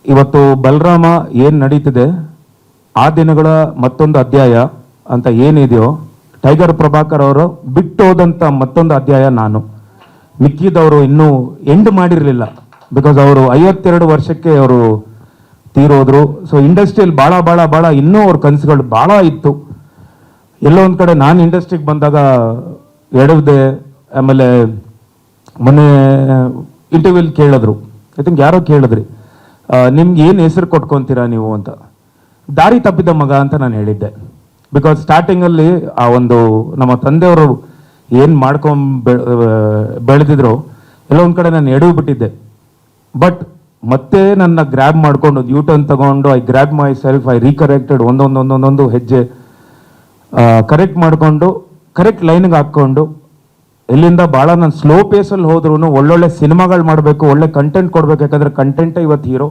ಇವತ್ತು ಬಲರಾಮ ಏನು ನಡೀತಿದೆ ಆ ದಿನಗಳ ಮತ್ತೊಂದು ಅಧ್ಯಾಯ ಅಂತ ಏನಿದೆಯೋ ಟೈಗರ್ ಪ್ರಭಾಕರ್ ಅವರು ಬಿಟ್ಟು ಹೋದಂಥ ಮತ್ತೊಂದು ಅಧ್ಯಾಯ ನಾನು. ಮಿಕ್ಕಿದವರು ಇನ್ನೂ ಎಂಡ್ ಮಾಡಿರಲಿಲ್ಲ, ಬಿಕಾಸ್ ಅವರು 52 ವರ್ಷಕ್ಕೆ ಅವರು ತೀರೋದ್ರು. ಸೊ ಇಂಡಸ್ಟ್ರಿಯಲ್ಲಿ ಭಾಳ ಭಾಳ ಭಾಳ ಇನ್ನೂ ಅವ್ರ ಕನಸುಗಳು ಭಾಳ ಇತ್ತು. ಎಲ್ಲೋ ಒಂದು ಕಡೆ ನಾನು ಇಂಡಸ್ಟ್ರಿಗೆ ಬಂದಾಗ ಎಡವ್ದೆ. ಆಮೇಲೆ ಮೊನ್ನೆ ಇಂಟರ್ವ್ಯೂಲ್ ಕೇಳಿದ್ರು, ಐ ಥಿಂಕ್ ಯಾರೋ ಕೇಳಿದ್ರಿ, ನಿಮ್ಗೆ ಏನು ಹೆಸರು ಕೊಟ್ಕೊತೀರಾ ನೀವು ಅಂತ. ದಾರಿ ತಪ್ಪಿದ ಮಗ ಅಂತ ನಾನು ಹೇಳಿದ್ದೆ. ಬಿಕಾಸ್ ಸ್ಟಾರ್ಟಿಂಗಲ್ಲಿ ಆ ಒಂದು ನಮ್ಮ ತಂದೆಯವರು ಏನು ಬೆಳೆದಿದ್ರು ಎಲ್ಲೋ ಒಂದು ಕಡೆ ನಾನು ಎಡವು ಬಿಟ್ಟಿದ್ದೆ. ಬಟ್ ಮತ್ತೆ ನನ್ನ ಗ್ರ್ಯಾಬ್ ಮಾಡ್ಕೊಂಡು ಯೂಟರ್ನ್ ತಗೊಂಡು I grab myself, I recorrected ಒಂದೊಂದು ಹೆಜ್ಜೆ ಕರೆಕ್ಟ್ ಮಾಡಿಕೊಂಡು ಕರೆಕ್ಟ್ ಲೈನ್ಗೆ ಹಾಕ್ಕೊಂಡು ಇಲ್ಲಿಂದ ಭಾಳ ನಾನು ಸ್ಲೋ ಪೇಸಲ್ಲಿ ಹೋದ್ರೂ ಒಳ್ಳೊಳ್ಳೆ ಸಿನಿಮಾಗಳು ಮಾಡಬೇಕು, ಒಳ್ಳೆ ಕಂಟೆಂಟ್ ಕೊಡಬೇಕು. ಯಾಕಂದರೆ ಕಂಟೆಂಟೇ ಇವತ್ತು ಹೀರೋ.